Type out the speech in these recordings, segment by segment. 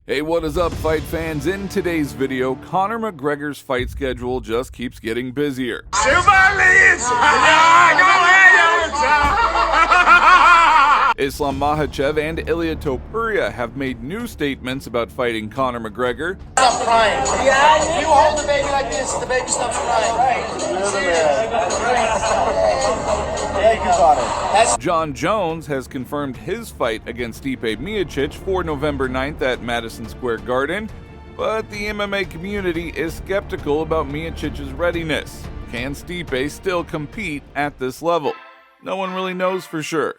Hey, what is up, fight fans? In today's video, Conor McGregor's fight schedule just keeps getting busier. Islam Makhachev and Ilia Topuria have made new statements about fighting Conor McGregor. Stop crying. Yeah, you hold the baby like this, the baby stops crying. Jon Jones has confirmed his fight against Stipe Miocic for November 9th at Madison Square Garden, but the MMA community is skeptical about Miocic's readiness. Can Stipe still compete at this level? No one really knows for sure.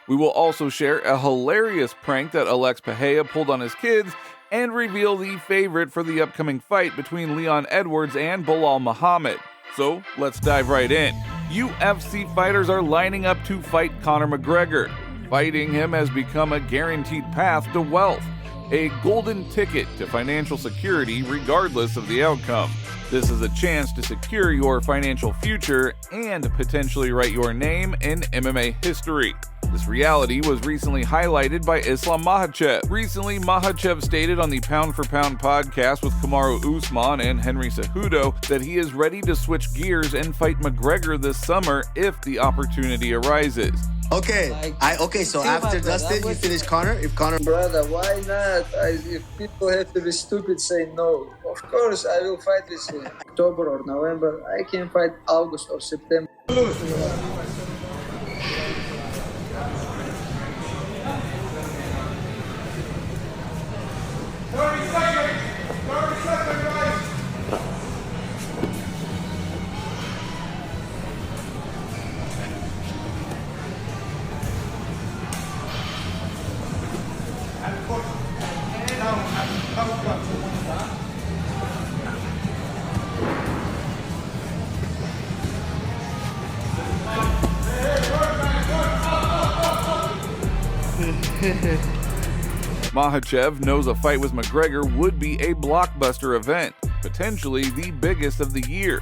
We will also share a hilarious prank that Alex Pereira pulled on his kids and reveal the favorite for the upcoming fight between Leon Edwards and Belal Muhammad. So let's dive right in. UFC fighters are lining up to fight Conor McGregor. Fighting him has become a guaranteed path to wealth, a golden ticket to financial security regardless of the outcome. This is a chance to secure your financial future and potentially write your name in MMA history. This reality was recently highlighted by Islam Makhachev. Recently, Makhachev stated on the Pound for Pound podcast with Kamaru Usman and Henry Cejudo that he is ready to switch gears and fight McGregor this summer if the opportunity arises. Okay, so after Dustin, you finish Conor? If Conor... Brother, why not? If people have to be stupid, say no. Of course, I will fight with him. October or November. I can fight August or September. 30 seconds, guys. Makhachev knows a fight with McGregor would be a blockbuster event, potentially the biggest of the year.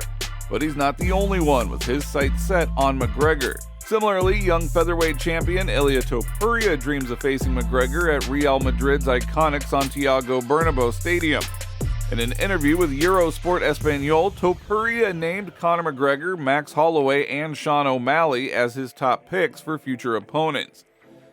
But he's not the only one with his sights set on McGregor. Similarly, young featherweight champion Ilia Topuria dreams of facing McGregor at Real Madrid's iconic Santiago Bernabeu Stadium. In an interview with Eurosport Espanol, Topuria named Conor McGregor, Max Holloway, and Sean O'Malley as his top picks for future opponents.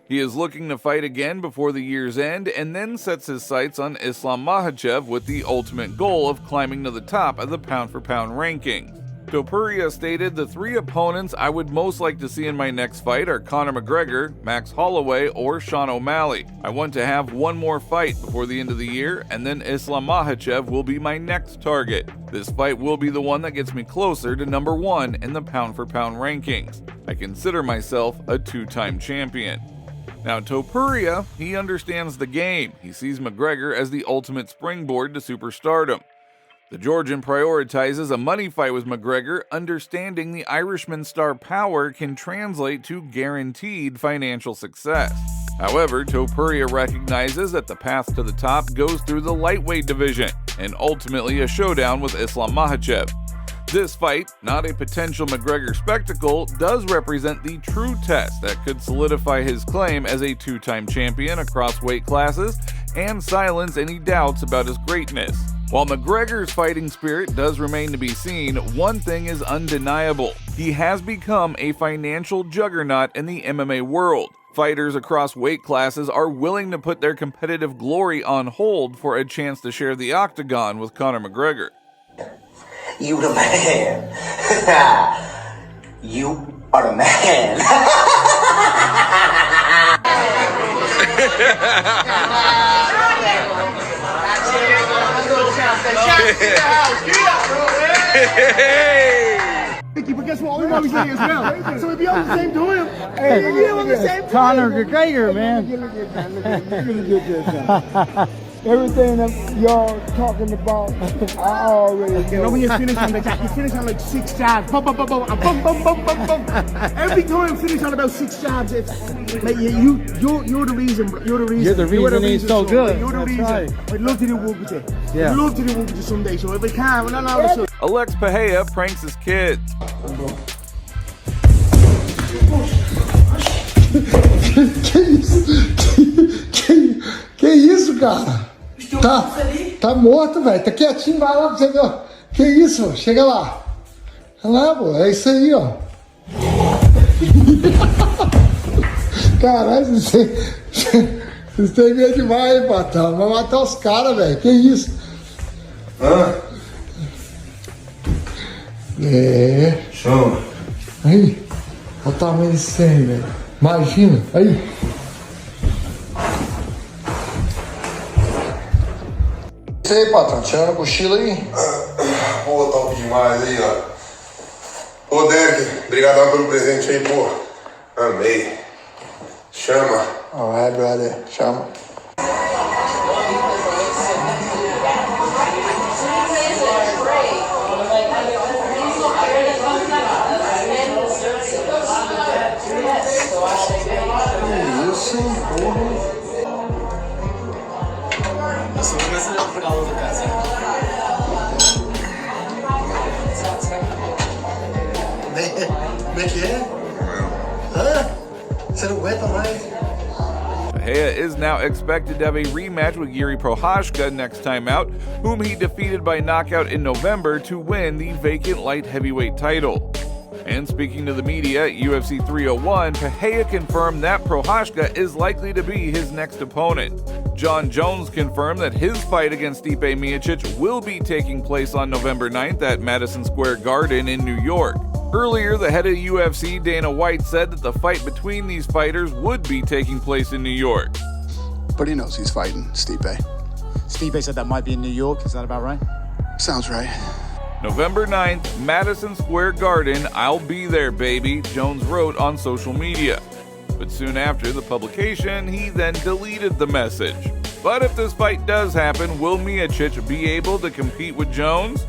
He is looking to fight again before the year's end and then sets his sights on Islam Makhachev with the ultimate goal of climbing to the top of the pound-for-pound rankings. Topuria stated, "The three opponents I would most like to see in my next fight are Conor McGregor, Max Holloway, or Sean O'Malley. I want to have one more fight before the end of the year, and then Islam Makhachev will be my next target. This fight will be the one that gets me closer to number one in the pound-for-pound rankings. I consider myself a two-time champion." Now, Topuria, he understands the game. He sees McGregor as the ultimate springboard to superstardom. The Georgian prioritizes a money fight with McGregor, understanding the Irishman's star power can translate to guaranteed financial success. However, Topuria recognizes that the path to the top goes through the lightweight division, and ultimately a showdown with Islam Makhachev. This fight, not a potential McGregor spectacle, does represent the true test that could solidify his claim as a two-time champion across weight classes and silence any doubts about his greatness. While McGregor's fighting spirit does remain to be seen, one thing is undeniable. He has become a financial juggernaut in the MMA world. Fighters across weight classes are willing to put their competitive glory on hold for a chance to share the octagon with Conor McGregor. You the man. You are the man. But guess what? I'm on the same as well. So if you're on the same to him, hey, you're on the same to Conor McGregor, man. Everything that y'all talking about, I already know. You know when you finish on that, you finish on like 6 jabs. Bum, bum, bum, bum, bum, bum, bum, bum, bum. Every time you finish on about 6 jabs, it's like you're the reason. You're the reason. You're the reason he's so good. You're the reason. Right. I'd love to do work with you. Yeah. I'd love to do work with you someday. So if I can, well, I'll have a Alex Pereira pranks his kids. Que isso, cara? Tá morto, velho. Tá quietinho, vai lá pra você ver, ó. Que isso? Chega lá. Olha lá, pô. É isso aí, ó. Caralho, vocês têm medo demais, hein, patrão. Vai matar os caras, velho. Que isso? É. Chama. Aí. Olha o tamanho desse trem, velho. Imagina. Aí. E aí, patrão? Tirando o cochilo aí? Pô, top demais aí, ó. Ô, Derek, brigadão pelo presente aí, pô. Amei. Chama. Alright, brother. Chama. Isso, porra. Como é que é? Hã? Você não aguenta mais? Pereira is now expected to have a rematch with Jiří Procházka next time out, whom he defeated by knockout in November to win the vacant light heavyweight title. And speaking to the media at UFC 301, Pereira confirmed that Procházka is likely to be his next opponent. Jon Jones confirmed that his fight against Stipe Miocic will be taking place on November 9th at Madison Square Garden in New York. Earlier, the head of UFC, Dana White, said that the fight between these fighters would be taking place in New York. But he knows he's fighting Stipe. Stipe said that might be in New York. Is that about right? Sounds right. November 9th, Madison Square Garden, I'll be there, baby, Jones wrote on social media. But soon after the publication, he then deleted the message. But if this fight does happen, will Miocic be able to compete with Jones?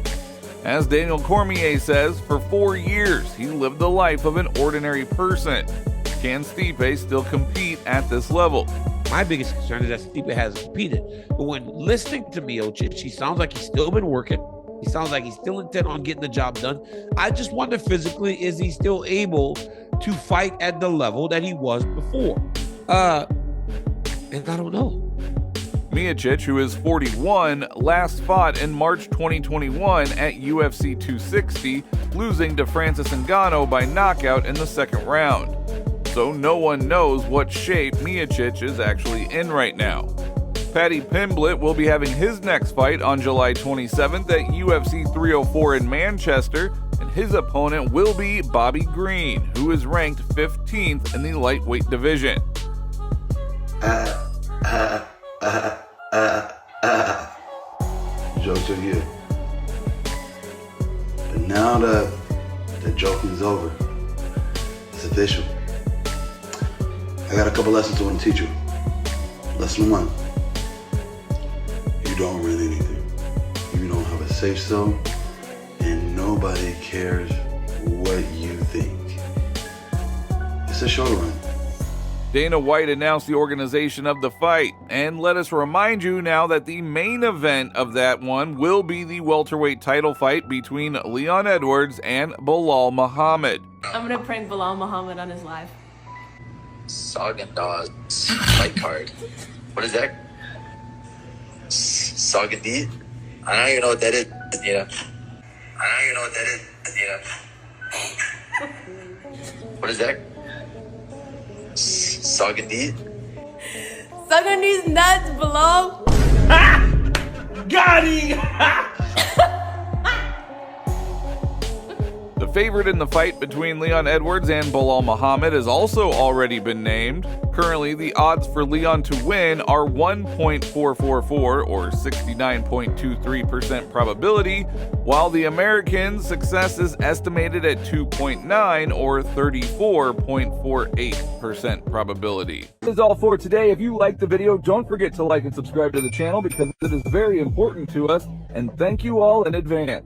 As Daniel Cormier says, for 4 years, he lived the life of an ordinary person. Can Stipe still compete at this level? My biggest concern is that Stipe hasn't competed. But when listening to Miocic, he sounds like he's still been working. He sounds like he's still intent on getting the job done. I just wonder physically, is he still able to fight at the level that he was before? And I don't know. Miocic, who is 41, last fought in March 2021 at UFC 260, losing to Francis Ngannou by knockout in the second round. So no one knows what shape Miocic is actually in right now. Paddy Pimblett will be having his next fight on July 27th at UFC 304 in Manchester, and his opponent will be Bobby Green, who is ranked 15th in the lightweight division. Jokes are good. But now that the joking is over, it's official. I got a couple lessons I want to teach you. Lesson 1. You don't run anything. You don't have a safe zone, and nobody cares what you think. It's a show to run. Dana White announced the organization of the fight, and let us remind you now that the main event of that one will be the welterweight title fight between Leon Edwards and Belal Muhammad. I'm gonna prank Belal Muhammad on his live. Soggin Dawes fight card. What is that? Soggin D? I don't even know what that is. Yeah. I don't even know what that is. Yeah. What is that? Soggin D? Sucking these nuts, Belal. Got him! The favorite in the fight between Leon Edwards and Belal Muhammad has also already been named. Currently, the odds for Leon to win are 1.444 or 69.23% probability, while the American's success is estimated at 2.9 or 34.48% probability. That is all for today. If you liked the video, don't forget to like and subscribe to the channel because it is very important to us, and thank you all in advance.